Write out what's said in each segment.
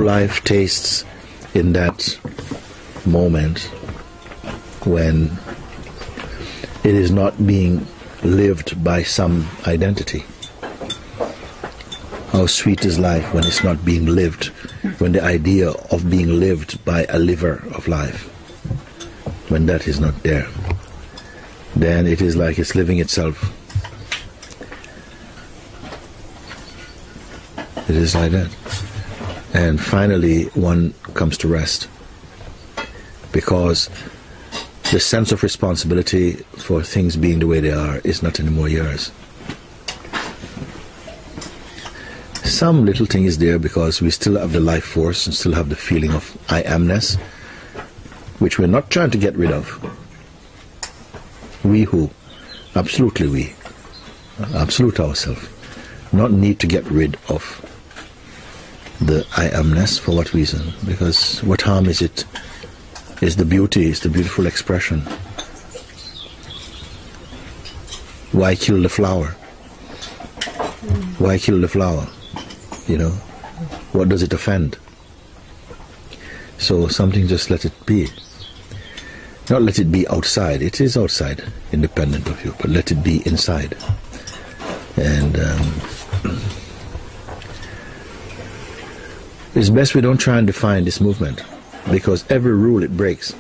life tastes in that moment when it is not being lived by some identity. How sweet is life when it's not being lived, when the idea of being lived by a liver of life, when that is not there, then it is like it's living itself. It is like that. And finally one comes to rest, because the sense of responsibility for things being the way they are is not anymore yours. Some little thing is there because we still have the life force and still have the feeling of I amness, which we're not trying to get rid of. We who? Absolutely we. Absolute ourselves. Not need to get rid of the I amness. For what reason? Because what harm is it? Is the beauty, is the beautiful expression. Why kill the flower? Why kill the flower? You know, what does it offend? So something, just let it be. Not let it be outside. It is outside, independent of you, but let it be inside. And it's best we don't try and define this movement, because every rule it breaks,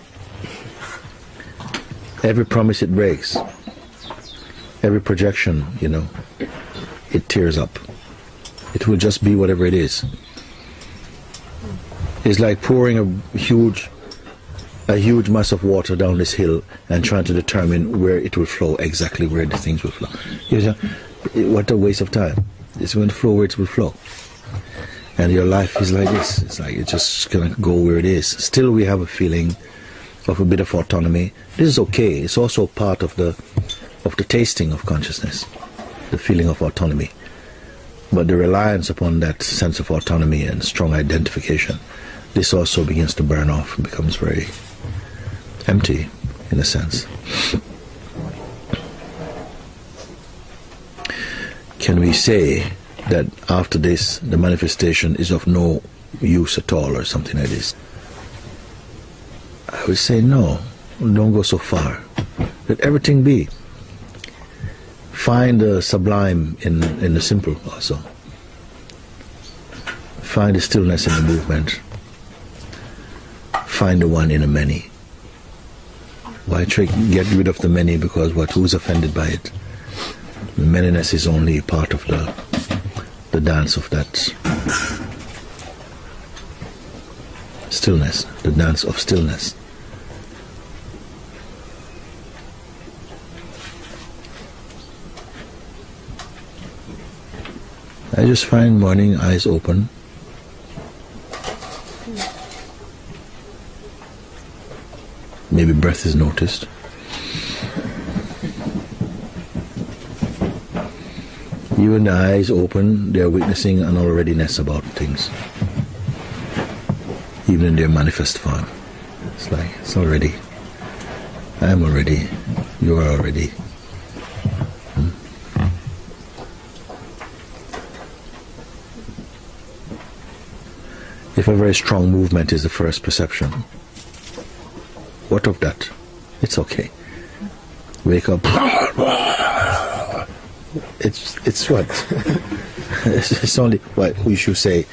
every promise it breaks, every projection, you know, it tears up. It will just be whatever it is. It's like pouring a huge mass of water down this hill and trying to determine where it will flow, exactly where the things will flow. You know, what a waste of time. It's going to flow where it will flow. And your life is like this. It's like it's just going to go where it is. Still we have a feeling of a bit of autonomy. This is okay. It's also part of the tasting of consciousness, the feeling of autonomy. But the reliance upon that sense of autonomy and strong identification, this also begins to burn off and becomes very empty, in a sense. Can we say that after this, the manifestation is of no use at all, or something like this? I would say no, don't go so far. Let everything be. Find the sublime in the simple also. Find the stillness in the movement. Find the one in the many. Why get rid of the many? Because who's offended by it? The manyness is only part of the dance of that stillness, the dance of stillness. I just find morning, eyes open. Maybe breath is noticed. Even the eyes open, they are witnessing an alreadiness about things. Even in their manifest form. It's like, it's already. I am already. You are already. If a very strong movement is the first perception, what of that? It's okay. Wake up. It's what? It's only what we should say.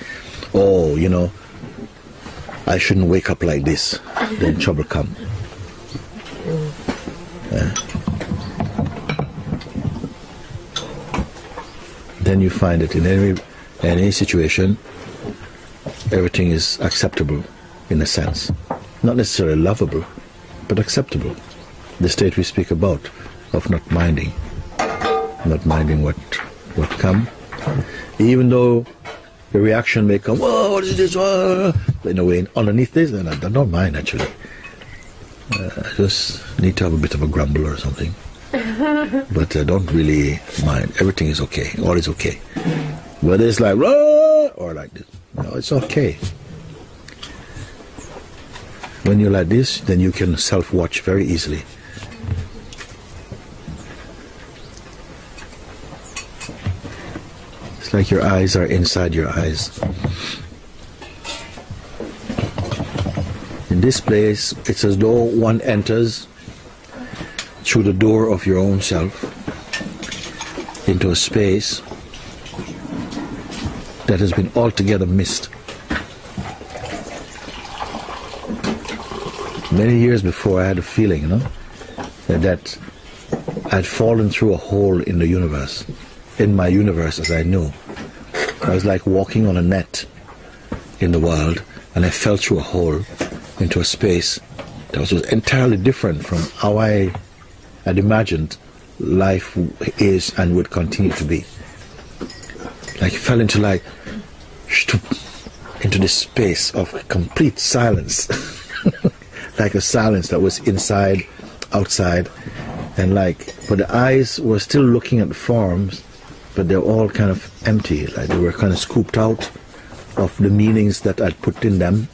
Oh, you know, I shouldn't wake up like this. Then trouble come. Then you find that in any situation, everything is acceptable, in a sense. Not necessarily lovable, but acceptable. The state we speak about, of not minding what come. Even though the reaction may come, oh, what is this? In a way, underneath this, then I don't mind actually. I just need to have a bit of a grumble or something. But I don't really mind. Everything is okay. All is okay. Whether it's like, or like this. No, it's okay. When you're like this, then you can self-watch very easily. It's like your eyes are inside your eyes. this place, it's as though one enters through the door of your own self into a space that has been altogether missed. Many years before, I had a feeling, that I'd fallen through a hole in the universe, in my universe as I knew. I was like walking on a net in the world, and I fell through a hole into a space that was entirely different from how I had imagined life is and would continue to be. Like, fell into this space of complete silence. Like a silence that was inside, outside, and but the eyes were still looking at the forms, but they're all kind of empty, like they were kind of scooped out of the meanings that I'd put in them,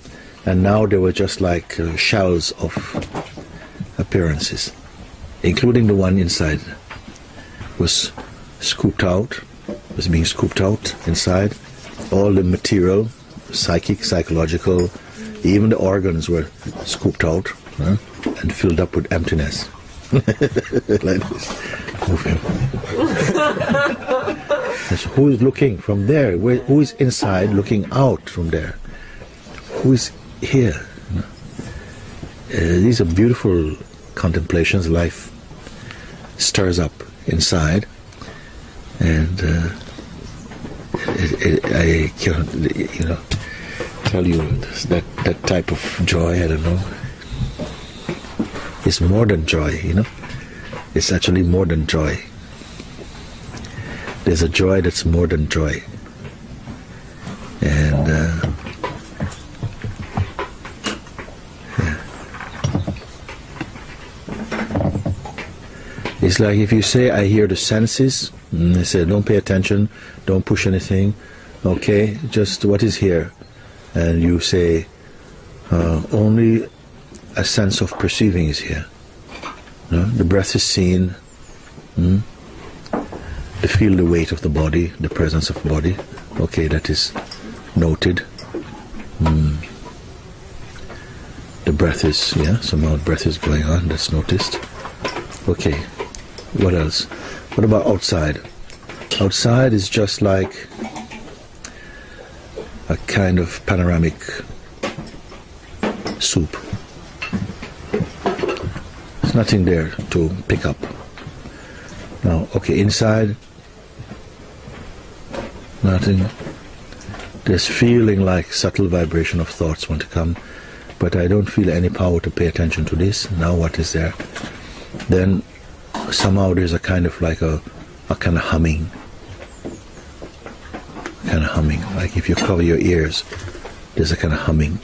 and now they were just like shells of appearances, including the one inside was scooped out, was being scooped out inside. All the material, psychic, psychological, even the organs were scooped out and filled up with emptiness. Like this. So who is looking from there? Who is inside looking out from there? Who is here? These are beautiful contemplations. Life stirs up inside, and I cannot, tell you that type of joy. I don't know. It's more than joy, It's actually more than joy. There's a joy that's more than joy. And it's like if you say, I hear the senses, they say, don't pay attention, don't push anything, okay, just what is here? And you say, only a sense of perceiving is here. The breath is seen. To feel the weight of the body, the presence of the body. Okay, that is noted. The breath is, somehow the breath is going on, that's noticed. Okay, what else? What about outside? Outside is just like a kind of panoramic soup. There's nothing there to pick up. Now, okay, inside, nothing. There's feeling like subtle vibration of thoughts want to come, but I don't feel any power to pay attention to this. Now what is there? Then somehow there's a kind of like a kind of humming. Kind of humming, like if you cover your ears, there's a kind of humming.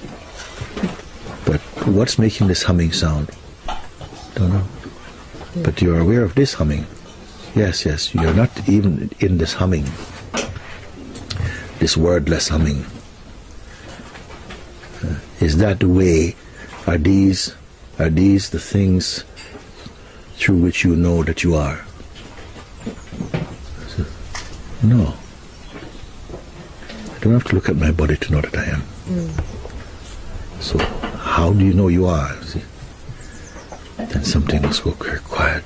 But what's making this humming sound? Don't know. But you're aware of this humming. Yes, you're not even in this humming, this wordless humming. Is that the way? Are these the things through which you know that you are? No. I don't have to look at my body to know that I am. So how do you know you are? See? Then something must go very quiet.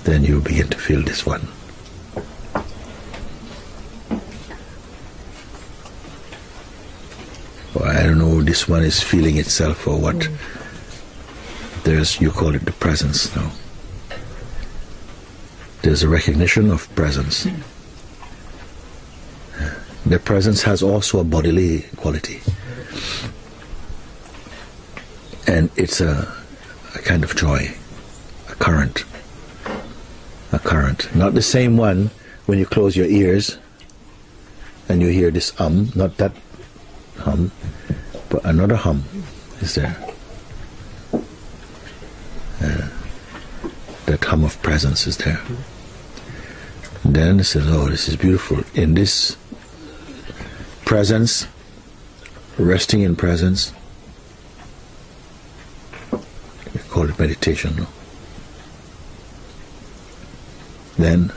Then you begin to feel this one. Or I don't know, this one is feeling itself or what. You call it the presence now. There's a recognition of presence. The presence has also a bodily quality. And it's a kind of joy, a current. Not the same one when you close your ears and you hear this not that hum, but another hum is there. That hum of presence is there. And then it says, oh, this is beautiful. In this presence, resting in presence, we call it meditation, no? Then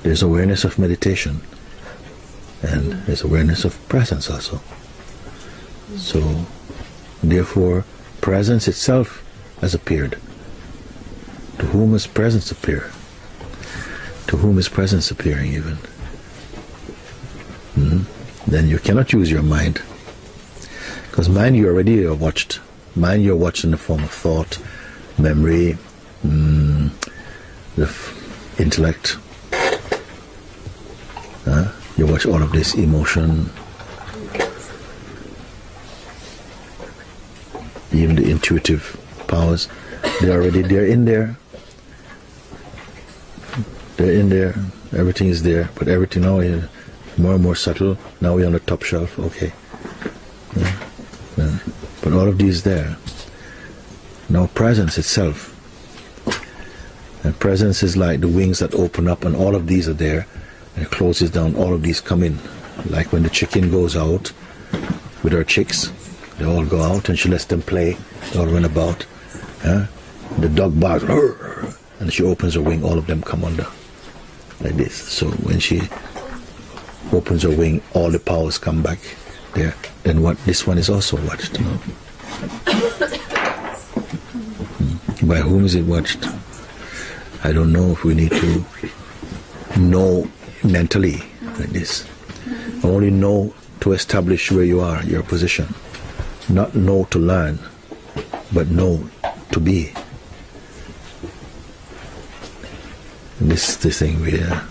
there's awareness of meditation, and there's awareness of presence also. So, therefore, presence itself has appeared. To whom is presence appear? To whom is presence appearing even? Then you cannot use your mind. Because mind you already are watched. Mind you're watched in the form of thought, memory, the intellect. You watch all of this, emotion, even the intuitive powers. They're in there. They're in there. Everything is there. But everything now is more and more subtle. Now we're on the top shelf. Okay. But all of these there. Now presence itself. And presence is like the wings that open up, and all of these are there. And it closes down, all of these come in. Like when the chicken goes out with her chicks, they all go out and she lets them play, they all run about. The dog barks, and she opens her wing, all of them come under, like this. So when she opens her wing, all the powers come back there. Then what? This one is also watched. By whom is it watched? I don't know if we need to know mentally like this. Only know to establish where you are, your position. Not know to learn, but know to be. And this is the thing where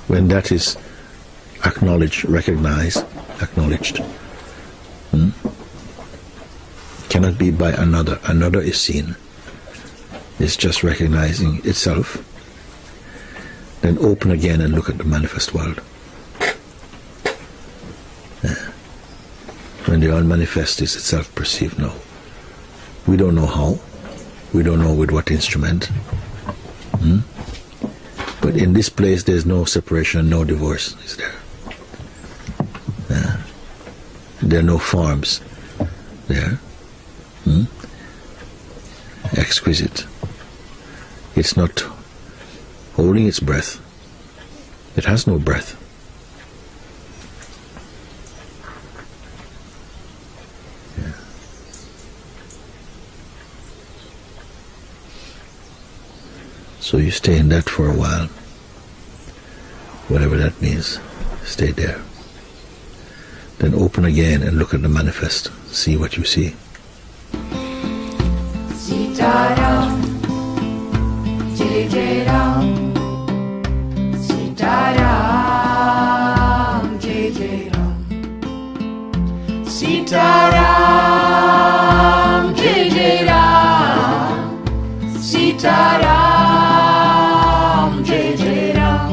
when that is acknowledged, recognized, acknowledged, cannot be by another. Another is seen. It's just recognizing itself. Then open again and look at the manifest world. When the unmanifest is itself perceived now. We don't know how. We don't know with what instrument. But in this place there's no separation, no divorce is there. There are no forms there. Exquisite. It's not holding its breath. It has no breath. So you stay in that for a while. Whatever that means. Stay there. Then open again and look at the manifest. See what you see. Sita Ram, Jai Ram, Sita Ram, Jai Ram, Sita Ram, Jai Ram, Sita Ram, Jai Ram,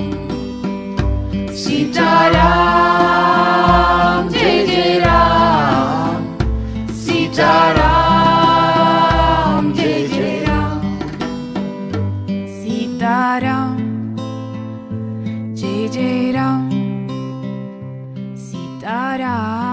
Sita Ram, Jai Ram, Sita Ram. Ram, Jai Ram, Sita Ram.